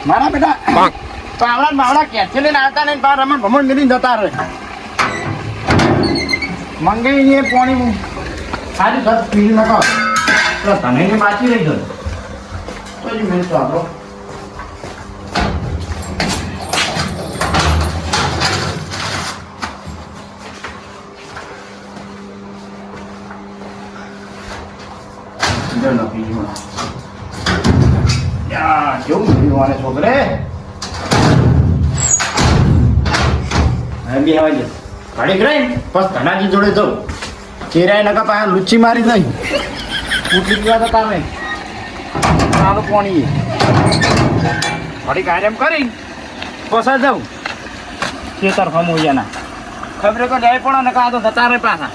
મારા બેટા પાવડા માવડા ક્યાંથી લઈને આવતા ને બાર રમણ ભમણ મેળીને જતા રહે મંગાઈ ને પાણી સારી 10 પીડી નાખો તો તને ને બાકી રહી ગયો તો જ મેં તો આપણો જો ના પીજો યા કેવું મળ્યું આને છોકરે હવે બી આવે ગાડી કરાય બસ ધનાજી જોડે જવું ચેરાય નકા પાસે લુચ્ચી મારી નહીં ઉઠી ગયા તો તમે આનું પાણી ગાડી કાર્યમ કરી પસાર જાઉં ખેતર ફમોયાના ખબરે તો જાય પણ નકા તો જતા રહે પાછા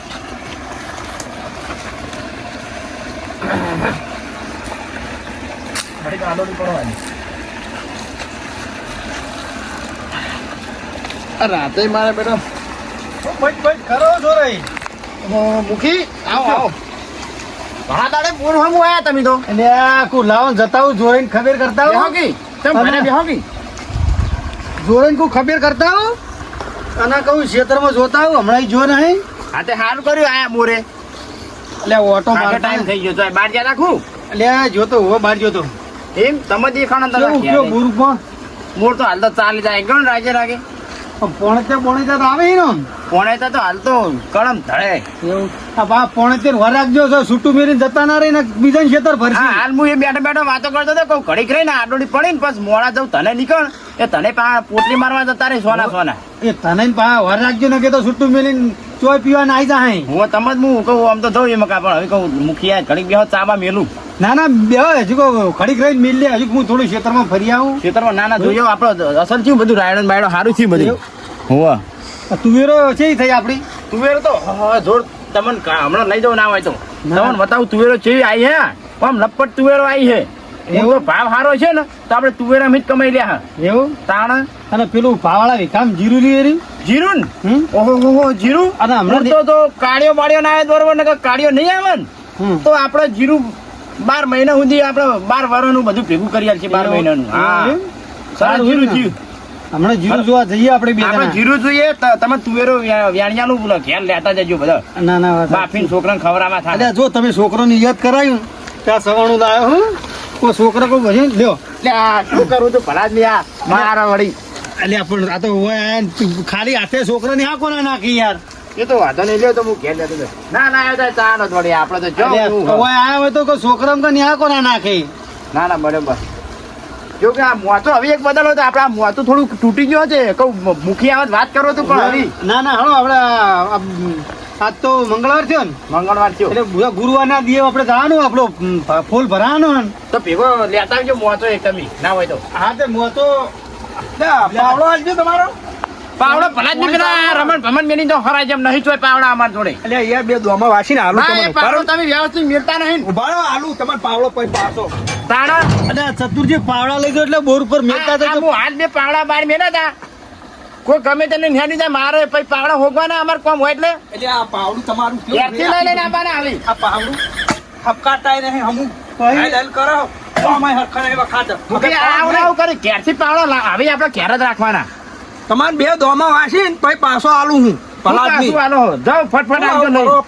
ગાડી આડોડી પડવાની રાતે મારે બેટો ખરો છો રે મુખી આવો આવો ઘણા દાડે પૂર હમ આયા તમે તો એટલે આ કો લાવો જતા હું જોઈને ખબર કરતા બેહો હું કી તમ ઘરે બેહો કી જોઈને કો ખબર કરતા હું અને કહું ક્ષેત્રમાં જોતા હું હમણાં જો નહીં હા તે સારું કર્યું આયા મોરે એટલે ઓટો મારો મારતા ટાઈમ થઈ ગયો તો બહાર જા રાખું એટલે જોતો હો બહાર જોતો એમ તમે દેખાણ કેવું કયો બુરુમાં મોર તો હાલ તો ચાલી જાય ગણ રાજે લાગે પોણે તો આવે ને કોણે તો હાલ તો કળમ ધડે એવું આ બા પોણે તે વર રાખજો છો છૂટું મેરીને જતા ના રહી ને બીજા ખેતર હા ભરશે હાલ હું એ બેઠો બેઠો વાતો કરતો હતો કહું ઘડીક રહીને આડોડી પડી ને પછી મોડા જવું તને નીકળ એ તને પોટલી મારવા જતા રે સોના સોના એ તને પા વર રાખજો ને કે તો છૂટું મેરીને ચોય પીવા ના આવી જાય હું તમે જ હું કહું આમ તો જઉં એમાં પણ હવે કહું મુખિયા ઘડીક બેહો ચાબા મેલું ના ના બે હજુ કહું ઘડીક રહીને મિલ લે હજુ હું થોડું ખેતરમાં ફરી આવું ખેતરમાં નાના જોઈએ આપણો અસલ થયું બધું રાયડો બાયડો સારું થયું બધું હોવા તુવેરો છે થઈ આપડી તુવેરો તો જોર તમને હમણાં લઈ જાવ ના હોય તો તમને બતાવું તુવેરો કેવી આવી હે આમ લપટ તુવેરો આવી છે એવો ભાવ સારો છે ને તો આપણે તુવેરા જ કમાઈ લ્યા એવું તાણ અને પેલું ભાવાળા વિકામ જીરું રહ્યું જીરું ને ઓહો જીરું અને હમણાં તો કાળિયો બાળિયો ના આવે બરોબર ને કાળિયો નહીં આવે ને તો આપણે જીરું 12 મહિના સુધી આપણે 12 વર્ષનું બધું ભેગું કરી આલ છે 12 મહિનાનું હા સારું જીરું થયું હમણાં જીરું જોવા જઈએ આપણે બે આપણે જીરું જોઈએ તમે તુવેરો વ્યાણિયાનું ઘેર લેતા જજો બધા ના ના બાફીને છોકરાને ખવડાવવા થાય જો તમે છોકરોની યાદ કરાયું ત્યાં સવાણું લાવ્યો હું કોઈ છોકરો કોઈ ભજે લ્યો એટલે આ શું કરું તું ભલા જ લ્યા મારા વળી એટલે પણ આ તો ખાલી હાથે છોકરાની હાકો ના નાખી યાર એ તો વાંધો નહીં લ્યો તો હું ઘેર લેતો ના આવ્યો તો ચા નો થોડી આપણે તો આયા હોય તો કોઈ છોકરામાં કઈ હાકો ના નાખે ના બરોબર જો કે આ મોતો હવે એક બદલો તો આપણે આ મોતો થોડું તૂટી ગયો છે કહું મુખી આવત વાત કરો તો પણ હવે ના હળો આપણે આજ તો મંગળવાર થયો ને મંગળવાર થયો એટલે ગુરુવાર ના દીએ આપણે જવાનું આપણો ફૂલ ભરાવાનો તો ભેગો લેતા આવજો મોતો એક તમે ના હોય તો હા તે મોતો પાવડો આવજો તમારો પાવડો ભલા જ નહીં પેલા રમણ ભમણ મેની તો હરાય જેમ નહીં ચોય પાવડા અમાર જોડે એટલે યાર બે દોમાં વાસીને આલુ પાવડો તમે વ્યવસ્થિત મેળતા નહીં ઉભાડો આલુ તમાર પાવડો પછી પાછો તાણા અને ચતુરજી પાવડા લઈ ગયો એટલે બોર ઉપર મેલતા હતા હું હાથ બે પાવડા બહાર મેલા હતા કોઈ ગમે તેને ન્યાની જાય મારે પછી પાવડા હોગવાના અમાર કોમ હોય એટલે આ પાવડું તમારું ત્યારથી લઈ લઈને આવવાના આવી આ પાવડું હપકાટાય નહીં હમું હેલ કરો તો અમાય હરખા નહીં વખાત આવું કરી ઘેરથી પાવડા આવી આપણે ઘેર જ રાખવાના તમારે બે દોમાં વાસીને પછી પાછો આલું હું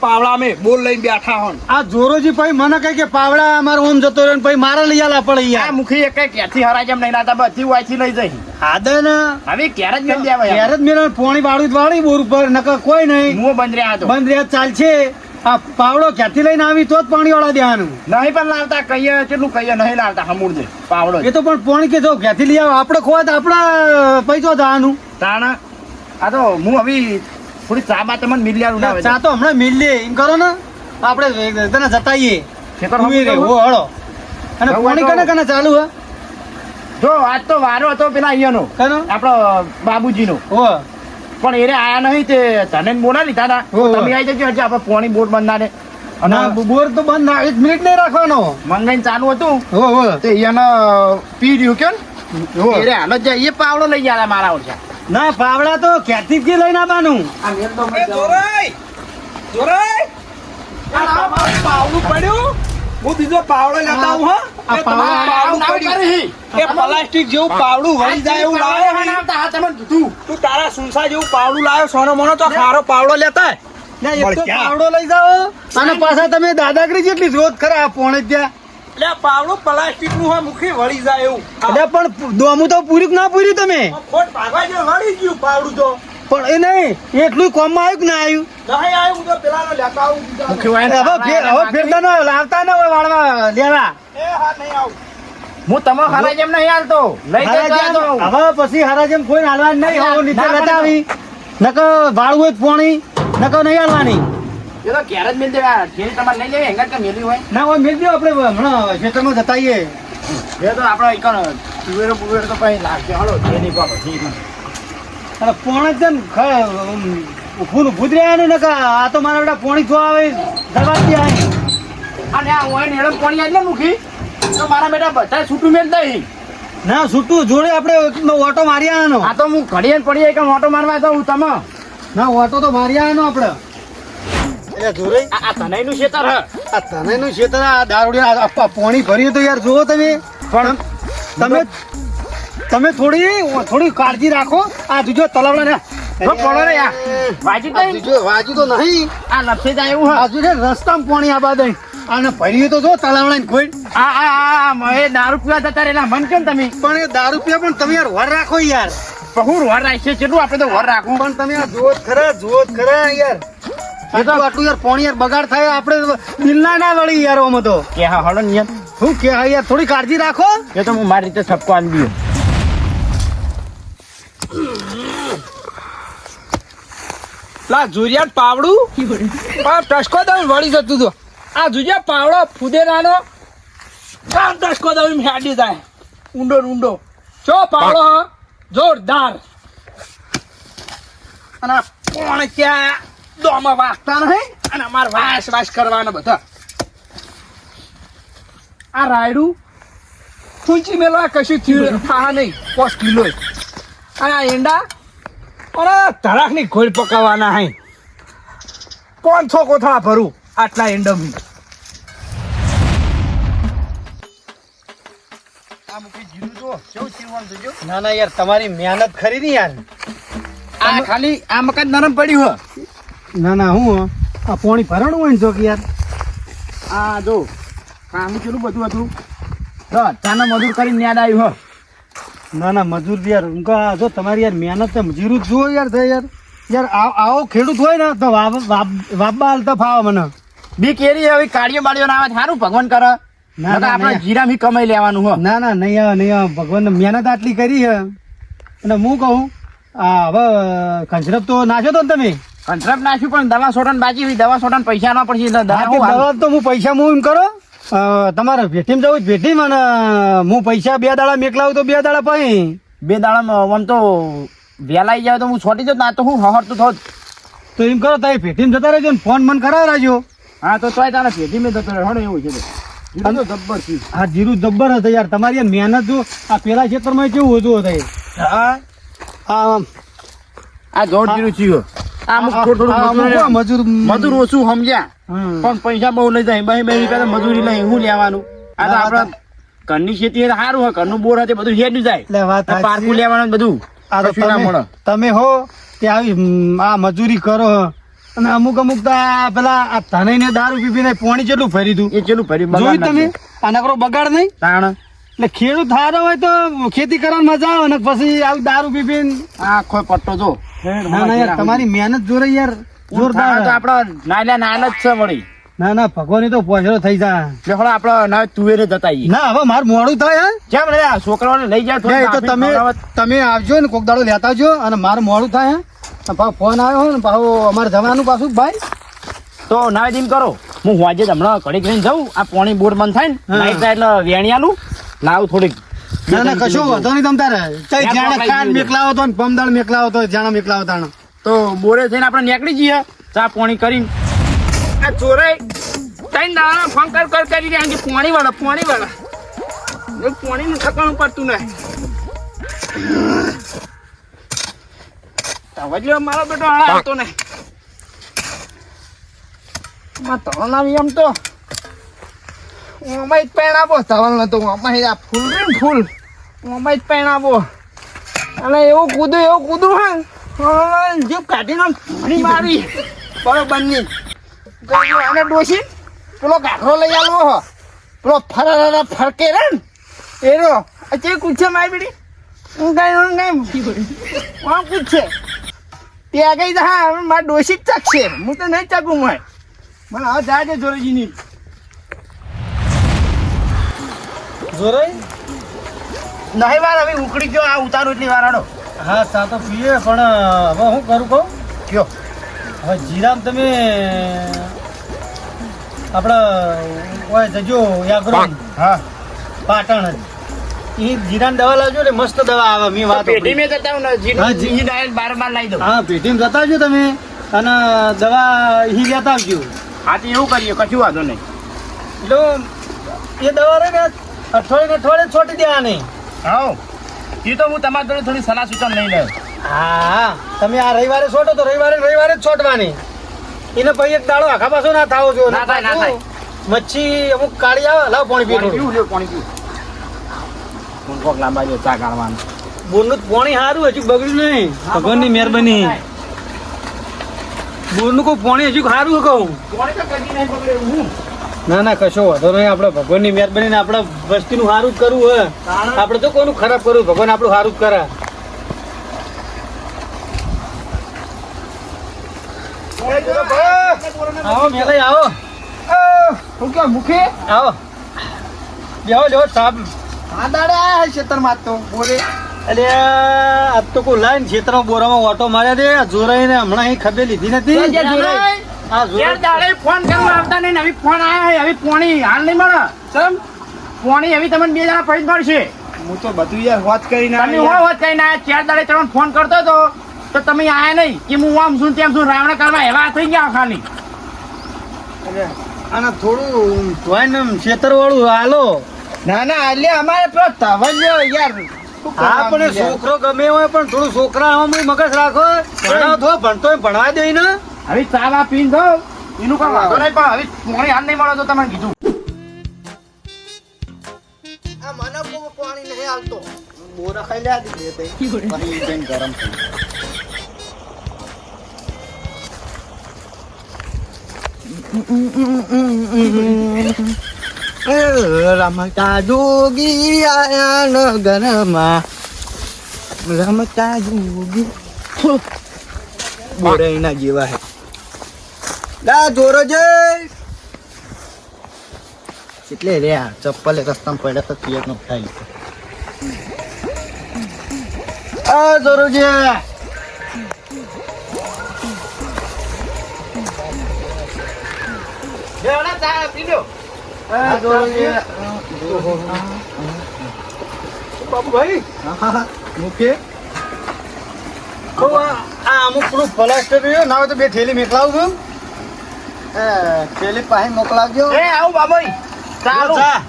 પાવડા મે બોલ લઈને બેઠા હો આ જોરોજી ભાઈ મને કહે કે પાવડા અમારે ઓમ જતો રહ્યો પછી મારે લઈ આલા પડે યાર મુખી એક ક્યાંથી હરાય જેમ નહીં નાતા બધી વાંચી લઈ જઈ આદે ને હવે ક્યારે જ મેળ દેવાય ક્યારે જ મેળ પોણી વાળી બોર ઉપર નકર કોઈ નહીં મું બંધ રહ્યા હતો બંધ રહ્યા ચાલશે આ પાવડો ક્યાંથી લઈને આવી તો જ પાણી વાળા દેવાનું નહીં પણ લાવતા કહીએ કેટલું કહીએ નહીં લાવતા હમૂળ દે પાવડો એ તો પણ પાણી કે જો ક્યાંથી લઈ આવો આપણે ખોવા તો આપણા પૈસો જવાનું તાણ આ તો હું હવે થોડી ચા બા તમને મિલ લ્યા ચા તો હમણાં મિલ લે એમ કરો ને આપણે તને જતાઈએ હળો અને પાણી કને ચાલુ હે જો આજ તો વારો હતો પેલા અહીંયાનો આપણો બાબુજીનો પણ એને આયા નહીં તે તને બોના લીધા હતા તમે આવી જજો હજી આપણે પોણી બોર બંધ ના અને બોર તો બંધ ના 1 મિનિટ નહીં રાખવાનો મંગાઈને ચાલુ હતું તે અહીંયાનો પી રહ્યું કે ને હાલ જ એ પાવડો લઈ ગયા મારા ઓછા ના પાવડા તો ક્યાંથી જ લઈને આવવાનું પાવડું પડ્યું હું બીજો પાવડો લેતા આવું હા આ એ તમારું પાવડો પાવડું પડ્યું. એ પ્લાસ્ટિક જેવું પાવડું વળી જાય એવું લાવે તું તારા સુનસા જેવું પાવડું લાવ્યો સોનો મોનો તો ખારો પાવડો લેતા આય. લે, એક તો મળ્યા. પાવડો લઈ જાઓ અને પાછા તમે દાદાગીરી જેટલી જોત ખરા આ પોણે ત્યાં એટલે આ પાવડું પ્લાસ્ટિક નું હોય મુખી વળી જાય એવું એટલે પણ દોમું તો પૂર્યું કે ના પૂર્યું તમે ખોટ ભાગવા જેવું વળી ગયું પાવડું તો પણ એ નહીં એટલું કોમમાં આવ્યું કે ના આવ્યું નહીં આવ્યું તો પેલાનો લેતા આવું બીજાનો. હવે ફેરતા ન લાવતા ન હોય વાળવા લેવા એ હા નહીં આવું હું તમે ખરા જેમ નહીં હાલતો લઈ હરાજમ, જતો હવે પછી હરાજમ કોઈ હાલવાની નહીં હવે નીચે ના, લેતા આવી નકર વાળવું હોય તો પોણી નકર નહીં હાલવાની એ તો ઘેર જ મિલ દેવા ઘેરી તમારે લઈ લેવી હેંગર કે મેલી હોય ના હોય મેળ દો આપણે હમણાં ખેતરમાં જતા આવીએ એ તો આપણે એકણ ટુવેરો પુવેરો તો કઈ લાગશે હાલો જેની બાબત ઠીક અને પોણે છે ને ઊભું ઊભું જ રહ્યા ને નકર આ તો મારા બેટા પોણી જો આવે દબાતી આવે અને આ ઓય નેડમ પાણી આટલે મૂકી તો મારા બેટા બધા છૂટું મેલ દઈ ના છૂટું જોડે આપણે ઓટો મારી આવવાનો આ તો હું ઘડીએ ને પડીએ કે મોટો મારવા દઉં તમે ના ઓટો તો મારી આવવાનો આપણે એટલે જોડે આ તનયનું ખેતર હ આ તનેનું ક્ષેત્ર આ દારૂડિયા પોણી ભર્યું તો યાર જુઓ તમે પણ તમે તમે થોડી કાળજી રાખો આ જોજો તલાવડા ને પડો રે યાર વાજી તઈ જોજો વાજુ તો નહીં આ લપસે જાય એવું હ આ જોજે રસ્તામાં પોણી આ બાદ આને ભર્યું તો જો તલાવડા ને કોઈ આ એ દારૂ પીવા જતા રહેલા મન કેમ તમે પણ એ દારૂ પીવા પણ તમે યાર વર રાખો યાર બહુ વર રાખીએ કેટલું આપણે તો વર રાખવું પણ તમે આ જુઓ જ ખરા યાર આટલું યાર પોણી યાર બગાડ થાય આપણે બિલના ના વળી યાર ઓમાં તો કે હા હળો નિયમ શું કે હા યાર થોડી કાળજી રાખો એ તો હું મારી રીતે ઠપકો આલી દઉં લા જુરિયાન પાવડું ટસકો દઉં વળી જતું તો આ જુરિયા પાવડો ફુદેરાનો કામ ટસકો દઉં હેડી જાય ઊંડો ને ઊંડો ચો પાવડો હ જોરદાર અને આ કોણ ક્યાં દોમાં વાગતા નહીં અને અમારે વાસ કરવાના બધા આ રાયડું ફૂંચી મેળવા કશું થયું થા નહીં 5 કિલો અને આ એંડા અને ધરાકની ઘોડ પકાવવાના હે કોણ છો કોથળા ભરું આટલા એંડમ આ મૂકી જીરું જો કેવું ચીવવાનું જોજો ના ના યાર તમારી મહેનત ખરી ને યાર આ ખાલી આ મકાન નરમ પડ્યું હ ના ના હું આ પોણી ભરણું હોય ને જો કે યાર આ જો કામ કેટલું બધું હતું તો તાના મજૂર કરીને યાદ આવ્યું હ ના ના મજૂર યાર ઉનકા જો તમારી યાર મહેનત તો જીરું જ જુઓ યાર થઈ યાર આવો ખેડૂત હોય ને તો વાબા હાલતા ફાવે મને બી કેરી હવે કાળીઓ બાળીઓ ના આવે સારું ભગવાન કરે ના, ના, આપણે નહીં. જીરામી કમાઈ લેવાનું હો ના ના નહીં આવે ભગવાન મહેનત આટલી કરી છે અને હું કહું આ હવે કંચરપ તો નાખ્યો તો ને તમે કંટ્રાપ નાખ્યું પણ દવા સોટાને બાકી હોય દવા સોટાને પૈસા ના પડશે એટલે દવા હા, તે હું હાલું. દવા તો હું પૈસા હું એમ કરો તમારે ભેટીમાં જવું જ ભેટી અને હું પૈસા 2 દાડા મેકલાવું તો 2 દાડા પછી 2 દાડામાં આમ તો વહેલા આવી જાવ તો હું છોટી જાઉં ના તો હું હહરતું થોત તો એમ કરો તમે ભેટીમાં જતા રહેજો ને ફોન મને કરાવરાજો હા તો તોય તારે ભેટી મેં જતો રહ્યો એવું છે તો. જીરું તો જબ્બર છે. આ જીરું જબ્બર હતું યાર તમારી યાર મહેનત જો આ પેલા ક્ષેત્રમાં કેવું હતું હતું હા આ આ જોડ જીરું થયું આ અમુક થોડું થોડું મજૂર મજૂર ઓછું સમજ્યા પણ પૈસા બહુ લઈ જાય 2 રૂપિયા તો મજૂરી લઈ હું લેવાનું આ તો આપડા ઘરની ખેતી એટલે સારું હોય ઘરનું બોર હોય તે બધું હેડ્યું જાય એટલે વાત સાચી. પારકું લેવાનું ને બધું આ તો કશું ના મળે. તમે હો તે આવી આ મજૂરી કરો અને અમુક તો આ પેલા આ તને દારૂ પીને પોણી જેટલું ફરી તું એ ચેલું ભરી જોયું તમે આ નકરો બગાડ નહીં તાણ એટલે ખેડૂત સારો હોય તો ખેતી કરવાની મજા આવે ને પછી આવી દારૂ પીને આ આખો પટ્ટો જો ના ના યાર તમારી મહેનત જોરે યાર તો જોરદાર આપડા નાના જ છે વળી ના ના ભગવાન તો પોછડો થઈ જાય એટલે હવે આપડે ના તુવેરે જતા આવીએ. ના હવે મારું મોડું થાય હે કેમ રે આ છોકરાઓને લઈ જાવ એ તો તમે આવજો ને કોક દાડો લેતા આવજો અને મારું મોડું થાય હે પાછો ફોન આવ્યો ને પાછું અમારે જવાનું પાછું ભાઈ તો ના એમ કરો હું હોજે જ હમણાં ઘડીક રહીને જાઉં આ પોણી બોર બંધ થાય ને નાઈટ થાય એટલે વેણિયાનું લાવું થોડીક ના ના કશો વાંધો નહીં તમ તારે ચાઈ જાણે કાન મેકલાવો તો ને પમદાળ મેકલાવો તો જાણે મેકલાવો તાણે તો બોરે થઈને આપણે નીકળી જઈએ ચા પોણી કરીને આ ચોરાઈ તઈ દાણા ફોન કરી રહ્યા કે પોણી વાળા પોણીનું ઠકાણું પડતું નહીં વજલો મારો બેટો હાલ આવતો નહીં માં તો નામ એમ તો ઓમાં જ પહેણાવો ધવલ નતો ઓમાં આ ફૂલ રે ને ફૂલ ઓમાં જ પહેણાવો અને એવું કૂદું હા જીપ કાઢીને આમ ફરી મારી બરોબર ની અને ડોસી પેલો ગાઘરો લઈ આલો હો પેલો ફરકે રે ને એનો અચે કૂછે મારી બેડી હું પૂછે ત્યાં ગઈ હા મારા ડોસી જ ચાકશે હું તો નહીં ચાકું મને હવે જાય છે જોરેજીની જોરાઈ નહીં વાર હવે ઉકળી ગયો આ ઉતારો એટલી વાર આડો હા ચા તો પીએ પણ હવે હું કરું કહું કયો હવે જીરામ તમે આપણે ઓય જજો યાગ્રો હા પાટણ જ એ જીરાની દવા લાવજો ને મસ્ત દવા આવે મેં વાત પેઢી મેં જતા હું હા, જી. જી ડાયરેક્ટ બાર લાવી દઉં હા પેટીમાં જતા આવજો તમે અને દવા ઈ લેતા આવજો હા તો એવું કરીએ કશું વાંધો નહીં એટલે એ દવા રહે ને અઠવાડિયે છોટી દેવાની હા એ તો હું તમારી જોડે થોડી સલાહ સૂચન લઈ લઉં હા તમે આ રવિવારે છોટો તો રવિવારે જ છોટવાની એને પછી એક દાડો આખા પાછો ના થાવો જો ના થાય, ના થાય. મચ્છી અમુક કાળી આવે લાવ પાણી પાણી પીવું પીવું લ્યો પાણી પીવું હું કોક લાંબા જો ચા કાઢવાનું બોરનું પાણી સારું હજુ બગડ્યું નહીં ભગવાનની મહેરબાની બોરનું કોઈ પાણી હજુ સારું કહું પાણી તો કદી નહીં પકડે હું ના ના કશો વાંધો નહીં આપણે ભગવાનની મહેરબાની ને આપણે વસ્તીનું સારું જ કરવું હોય આપણે તો કોઈનું ખરાબ કરવું ભગવાન આપણું સારું જ કરે આવો મેલાઈ આવો હું કે મુખે આવો લેવો લેવો સાહેબ આ દાડે આયા ખેતરમાં તો બોરે અરે આ તો કોઈ લાઈન ક્ષેત્રમાં બોરામાં ઓટો માર્યા દે જોરાઈને હમણાં અહીં ખબર લીધી નથી આ જોરાઈ દાડે ફોન કરવા આવતા નહીં હવે ફોન આયા હવે પોણી હાલ નહીં મળે સમ પોણી હવે તમને બે જણા પડી મળશે હું તો બધું યાર વાત કરીને તમે વાત કરીને આયા ચાર દાડે તમને ફોન કરતો હતો તો તમે આયા નહીં કે હું આમ શું તેમ શું રાવણ કરવા એવા થઈ ગયા ખાલી અને થોડું જોઈને ક્ષેત્ર વાળું હાલો ના ના એટલે અમારે પેલો ધવલ્યો યાર હા પણ એ છોકરો ગમે હોય પણ થોડું છોકરાઓમાં મગજ રાખો ભણાવો ભણતો હોય ભણવા દે ને હવે ચાવા પીન દો એનું કોઈ વાંધો નહીં પણ હવે પોણી હાલ નહીં મળે તો તમે કીધું આ મને પાણી નહીં આવતો બોરા ખાઈ લ્યા દીધે તે ગરમ રમતા જોગી આયા નગરમાં રમતા જોગી બોરાઈના જેવા હે દા જોરો જય એટલે રે ચપ્પલ રસ્તામાં પડ્યા તો પિયર નો ખાઈ આ જોરો જય લેવડા ચા પી લો આ જોરો જય બાબુભાઈ મુખે તો આ અમુક પેલું પ્લાસ્ટર રહ્યું ના હોય તો બે થેલી મેકલાવું છું પેલી પાસે મોકલાવજો એ આવું બાબોઈ ચાલો ચા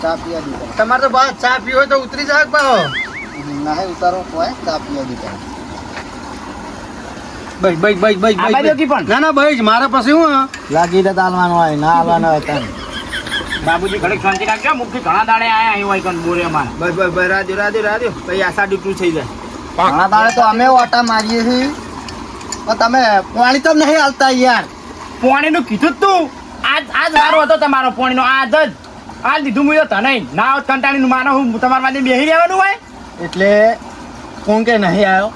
ચા પીવા દીધા તમારે તો બસ ચા પીવો તો ઉતરી જાય પાહો ના ઉતારો કોઈ ચા પીવા દીધા આ બાજુ કી પણ ના ના ભાઈ મારા પાસે હું લાગી તો તાલવાનું હોય ના હાલવાનું હોય તને બાબુજી ઘડીક શાંતિ રાખજો મુખથી ઘણા દાડે આયા અહીં હોય કન બોરે અમારે બસ રાધ્યો પછી આશા ડૂટું થઈ જાય ઘણા દાડે તો અમે ઓટા મારીએ છીએ પણ તમે પાણી તો નહીં હાલતા યાર પોણીનું કીધું જ તું આજ વારો હતો તમારો પોણીનો આજ દીધું મું તને ના હોત કંટાળીનું માનો હું તમારા માટે બેસી રહેવાનું હોય એટલે કોણ કે નહીં આવ્યો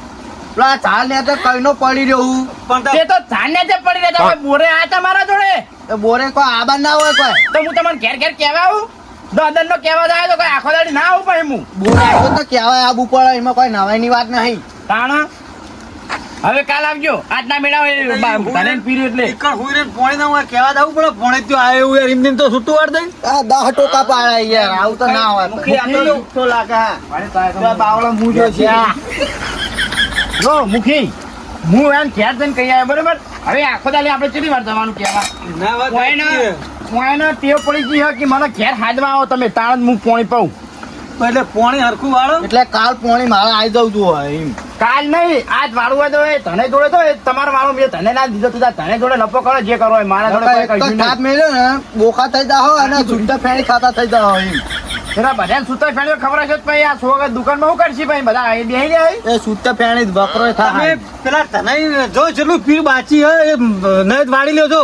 પેલા ચાલ ને તો કઈ નો પડી રહ્યું પણ તે તો ધાન્ય જ પડી રહેતા હોય બોરે આ તમારા જોડે તો બોરે કોઈ આબાદ ના હોય કોઈ તો હું તમને ઘેર ઘેર કહેવા આવું દદન નો કહેવા જાય તો કોઈ આખો દાડી ના આવું પણ હું બોરે આવ્યો તો કહેવાય આબુ પડે એમાં કોઈ નવાઈની વાત નહીં તાણ હવે કાલ આવજો આજના મેળા તને પીર્યું એટલે એકર હુઈ રે પોણી ના હોય કેવા દાવું પડે પોણી તો આયો એવું યાર એમને તો છૂટું વાર દે આ 10 ટોકા પાડે યાર આવું તો ના હોય મુખી આ તો તો લાગે હા બાવળો મૂજો છે જો મુખી હું એમ ઘેર જઈને કહી આવ્યો બરોબર હવે આખો દાડી આપણે કેટલી વાર જવાનું કહેવા ના વાત પોઈનો ટેવ પડી ગઈ હોય કે મને ઘેર હાથમાં આવો તમે તાણ જ હું પોણી પાઉં એટલે પોણી હરખું વાળો એટલે કાલ પોણી મારે આવી જવું તું હોય એમ કાલ નહીં આજ વાળું હોય તો એ તને જોડે તો એ તમારો વાળો મેં તને ના દીધો તું તાર તને જોડે લપો કરો જે કરો હોય મારા જોડે કોઈ કશું કાપ નહીં મેલ્યો ને બોખા થઈ જાઓ અને છૂટા ફેણી ખાતા થઈ જાઓ એમ. એના બધા સુતા ફેણ્યો ખબર હશે તો ભાઈ આ છોકરા દુકાનમાં શું કરશે ભાઈ બધા અહીં બેહી જાય એ છૂટા ફેણી બકરો તમે થાય. પેલા તને જો જેટલું પીર બાચી હોય એ નહીં વાળી લ્યો છો.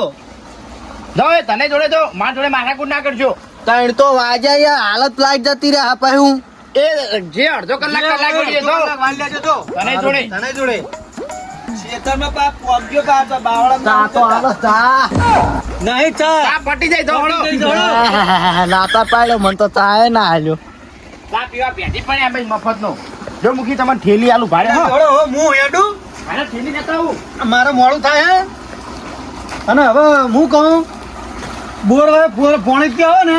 જાઓ એ તને જોડે તો મારા જોડે માથાકૂટ ના કરજો ત્રણ તો વાગ્યા યાર હાલત લાઈટ જતી રહે પછી હું એ જે અડધો કલાક વાળીએ તો વાળી લેજો તો. તને જોડે તને જોડે ચા તો હાલો ચા. નહીં ચા ચા પટી જાય તો હળો. નાતા પાડ્યો મને તો ચા ના હાલ્યો. ચા પીવા પેટી પણ એમ મફતનો જો મૂકી તમને થેલી આલું ભાડે હો જોડો, હો, હું હેડું ભાડે થેલી લેતા આવું મારે મોડું થાય હે અને હવે હું કહું બોર હવે પોણી કે આવે ને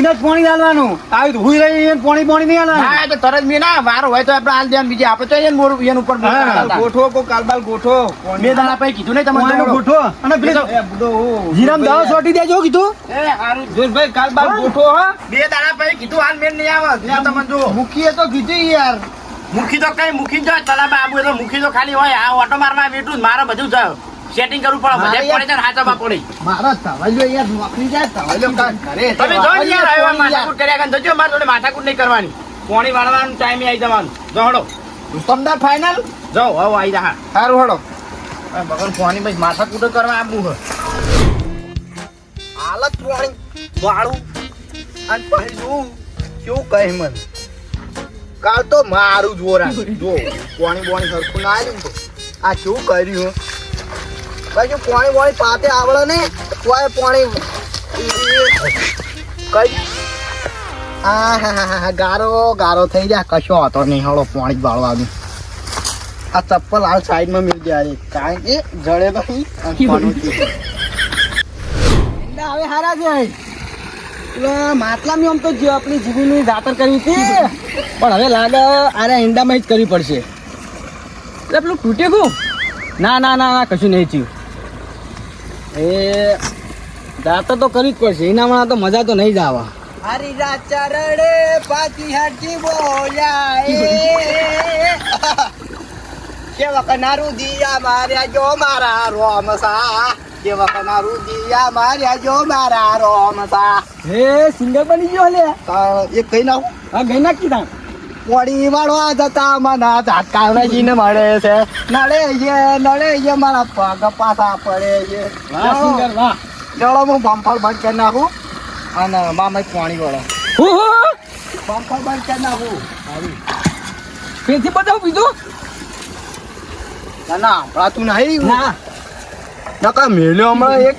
એને જ પોણી આલવાનું આવી હુઈ રહી એને પોણી નહીં આલવાનું. હા તો તરત મેં ના વાર હોય તો આપણે હાલ ધ્યાન બીજે આપણે તો એને મોર એન ઉપર ગોઠવો કો કાલબાલ ગોઠવો બે દાડા પછી કીધું નહીં તમને પોણીનો ગોઠવો અને પેલી જીરામ દાવા સોટી દેજો કીધું. એ હારું જોશભાઈ કાલબાલ ગોઠવો હા બે દાડા પછી કીધું હાલ મેં નહીં આવે ત્યાં તમને જો મૂકીએ તો કીધું યાર. મુખી તો કઈ મુખી જ જાય તલાબા આબુ એટલે મુખી તો ખાલી હોય આ ઓટો મારવા બેઠું જ મારે બધું થયું સેટિંગ કરવું પડે મારે બધે પડે છે ને હાથમાં પડે મારા તવાલ્યો યાર નોકરી જાય તવાલ્યો કાંઈ કરે તો તમે જો ને યાર હવે વાપરીએ માથાકૂટ કર્યા કરે જજો મારા જોડે માથાકૂટ નહીં કરવાની પોણી વાળવાનું ટાઈમે આવી જવાનું જો હળો તમદાર ફાઇનલ. જો હવે આવી જા સારું હળો. બગર પોણી પછી માથાકૂટ કરવા આબુ હે હાલત પોણી વાળું અને પછી શું કેવું કહે મને કાલ તો મારું જોરા જો પોણી બોણી સરખું ના આવ્યું ને તો આ શું કર્યું પછી પોણી બોણી પાતે આવડે ને કોઈ પોણી કઈ આ ગારો ગારો થઈ જાય કશો હતો નહીં હળો પોણી જ વાળવાનું આ ચપ્પલ હાલ સાઈડમાં મિલ જાય કારણ કે જડે ભાઈ હવે હારા છે એટલે માટલામાં આમ તો જે આપણી જીવીની દાતર કરવી હતી પણ હવે લાગે આરે ઈંડામાં જ કરવી પડશે. એટલે પેલું તૂટે કું ના ના ના ના કશું નહીં થયું. એ દાતર તો કરવી જ પડશે એનામાં તો મજા તો નહીં જ આવે. હરી રાચા રડે પાછી હાથી બોલ્યા કે વખના રુદિયા માર્યા જો મારા રોમસા કે વખના રુદિયા માર્યા જો મારા રોમસા. હે સિંગર બની ગયો લે એક કઈ નાખું. હા ગઈ નાખી તા પોડી વાળવા જતા મના ઝાટકાવજીને મળે છે નડે છે મારા પગ પાછા પડે છે. વાહ સિંગર વાહ. ચલો હું બમ્ફર બંધ કરી નાખું અને મામા પાણી વાળો બમ્ફર બંધ કરી નાખું. પેથી બતાવું બીજું ના ના આપણાતું નહીં ના નકા મેલ્યો હમણાં એક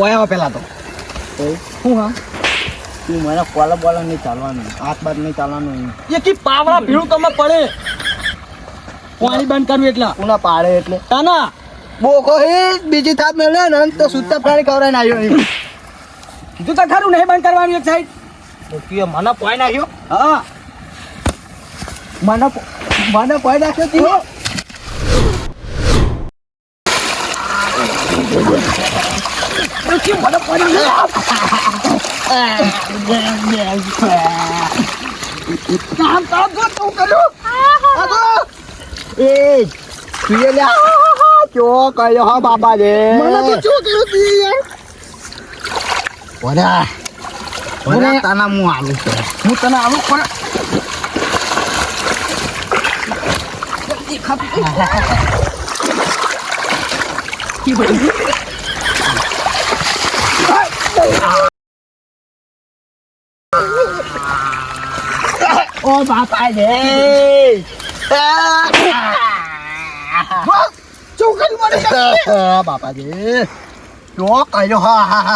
ઓયા પેલા તો શું હા તું મને કોલા બોલા નહીં ચાલવાનું હાથ બાદ નહીં ચાલવાનું એકી પાવડા ભીડું તમે પડે પાણી બંધ કરવું એટલા પુના પાડે એટલે તાના બોકો હે બીજી થાપ મેળે ને તો સુત્તા પ્રાણી કવરાઈને આવ્યો એમ કીધું તો ખરું નહીં બંધ કરવાનું એક સાઈડ બોકીએ મને પોઈ નાખ્યો હા મને પોઈ નાખ્યો તીઓ એ તું લ્યા ચો કયો હા બાબા રે મને તો ચો કયો તી યાર ઓરા તાના હું આલું છે હું તને આલું પણ જલ્દી ઓ બાપા રે ચોકડી મને બાપા રે ચો કયો હા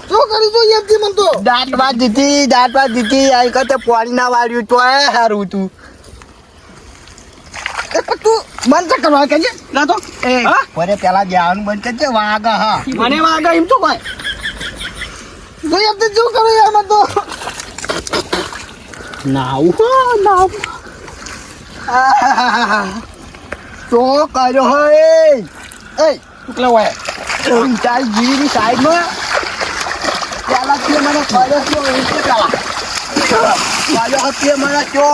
ચોકડી તો એમ મન તો દાંત બાદ દીધી આ કતે પાણી ના વાળ્યું તો હારું તું તું બંધ કરવા કે ના તો એ પરે પેલા જવાનું બંધ કરજે વાગા હા મને વાગા એમ તો કોઈ તો એમ તો જો કરે એમાં તો નાવ તો કર્યો હોય એ કેટલા હોય ચાલ જીવીની સાઈડમાં પેલા તે મને કર્યો છે પેલા મને ચો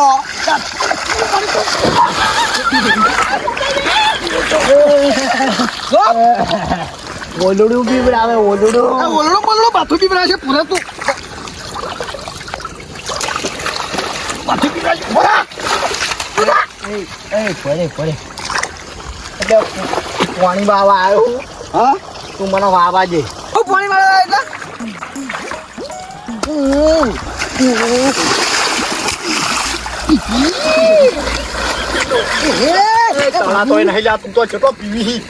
ઓલડું બીવડાવે ઓલડું. ઓલડો બોલડો માથું બીવડાવે છે પૂરા તું. માથું બીવડાવે છે પૂરા. પડે એટલે પાણી વાવા આવ્યો. હા તું મને વાવા દે. હું પાણી વાળા એટલે તળા તોય નહીં જા, તું તો છેટો પીવી.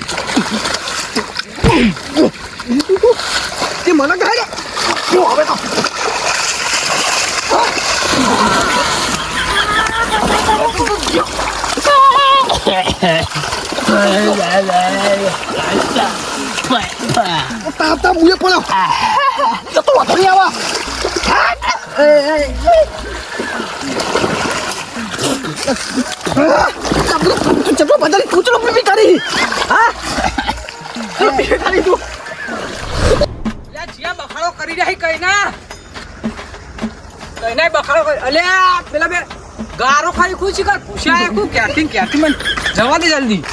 તે મને કહે છે શું હવે તો તાતા મુએ પડ્યો જતો વાતો નહીં આવા. ચપલો બધાની કૂચલો પીવી કરી. હા પીવી કરી તું. યા જીયા બખાડો કરી રહી કઈ ના બખાડો કરી. અલ્યા પેલા બે ગારો ખાઈ ખુશી કર પૂછાય કુ ક્યારથી મને જવા દે જલ્દી.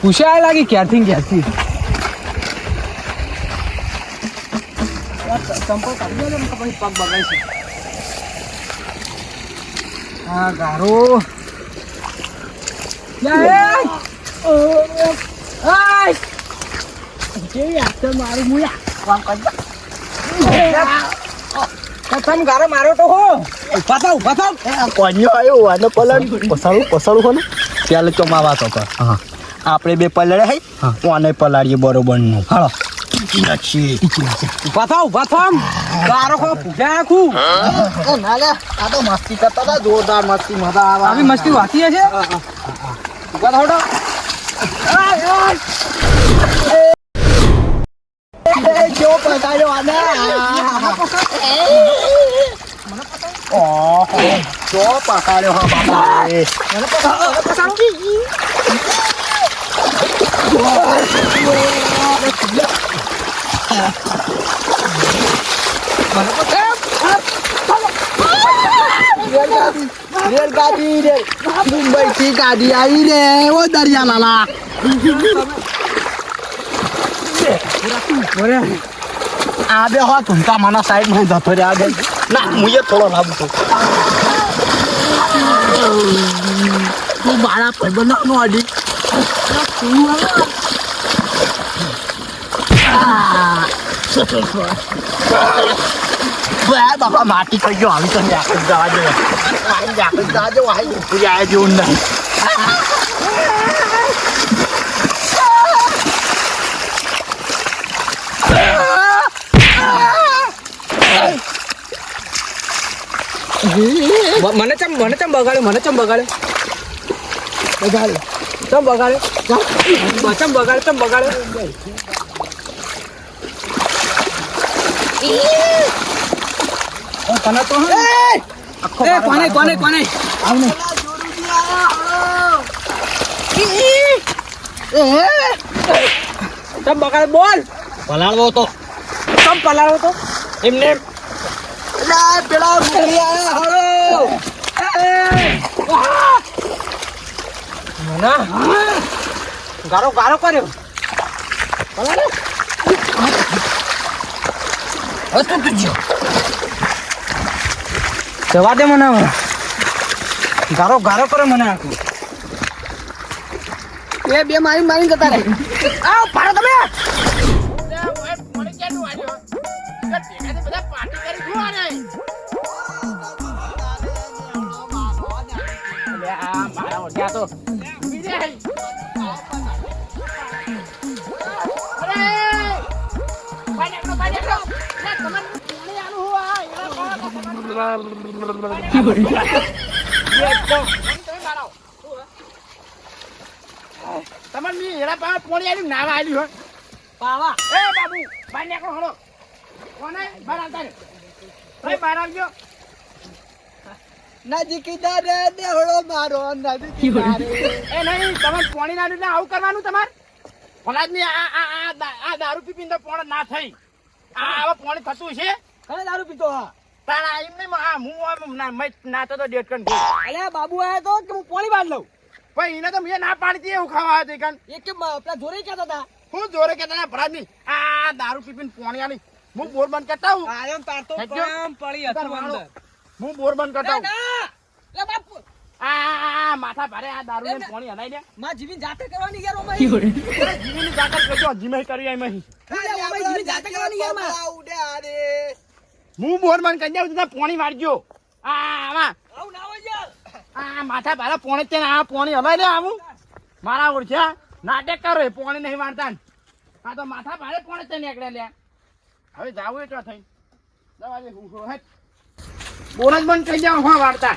પૂછાય લાગી ક્યારથી ચંપલ કાઢી દે ને તો પછી પગ બગાડી છે. હા ગારો કેવી આખર મારું મુયા કામ કરતા તમે ગારો મારો તો હો ઉભા થાવ કોન્યો આવ્યો અને પસાડું હો ને ચાલે ચોમાવા તો હા આપણે બે પલળે હઈ કોને પલાળીએ બરોબર નું હાલો ઉભા થાવ ગારો ખો પૂછ્યા નાખું. ના લે આ તો મસ્તી કરતા હતા જોરદાર મસ્તી મજા આવે આવી મસ્તી વાતી હશે. ઉભા થાવ જો પકડ્યો આને ઓહો જો પકડ્યો હા બાપા રેલગાડી મુંબઈ થી ગાડી આવી રે ઓ દરિયા લાલા આ બે હો તુમકા માના સાઈડ માં જતો રે આ બે ના મુયે થોડો લાવું તો તું બાળા ભાઈબંધ નો અડી બાપા માટી કઈ ગયો આવી તો આખી જવા દે આખી જવા દે વાહી પૂરી આવ્યા જેવું નહીં મને ચમ બગાડે ચમ બગાડે તને તો કોને આવને ચમ બગાડે બોલ પલાળવો તો ચમ પલાળો તો એમને પેલા મુખી આયા હળો ગારો કર્યો જવા દે મને ગારો કરે મને આખું એ બે મારી જતા રે આવ પાડો તમે તમારે એના પાસે પોણી આવ્યું નાવા આવ્યું હોય પાવા એ બાબુ બહાર નીકળો હળો કોને બહાર આવતા રે ભાઈ બહાર આવજો નજીકી દારે દેવડો મારો નજીકી દારે એ નહીં તમારે પોણી ના એટલે આવું કરવાનું તમારે ફલાદની આ દારૂ પીપીને તો પોણ ના થઈ આ આવા પોણી થતું છે કઈ દારૂ પીતો હા તારા એમ નહીં હું નાતો તો ડેટ કન અલ્યા બાબુ આયા તો કે હું પાણી બાંધ લઉં પણ એને તો મેં ના પાડી હતી એવું ખાવા આવ્યો કન એ કે પેલા જોરે કહેતા હતા હું જોરે કે તને ભરાજ નહીં આ દારૂ પીપીને પોણી આલી હું બોર બંધ કરતા હું આયમ તાર તો હેડજો. કામ પડી હતું અંદર હું બોર બંધ કરતા હું ના લે બાપુ આ માથા ભારે આ દારૂ ને પોણી હલાઈ દે માં જીવી જાતે કરવાની યાર ઓમાં જીવીની જાકર કરજો જીમે કરી આઈ મહી ઓમાં જીવી જાતે કરવાની યાર માં ઉડ્યા રે હું બોર બંધ કરી દઉં તું પોણી વાળજો આમાં આવું ના હોય યાર આ માથા ભારે પોણી તે આ પોણી હલાઈ દે આવું મારા ઓળખ્યા નાટક કરે પોણી નહીં વાળતા ને. આ તો માથા ભારે પોણી તે નીકળે લે હવે જાવું એટલો થઈ દવા દે હું બોનસ બંધ કરી જાવ હા વાળતા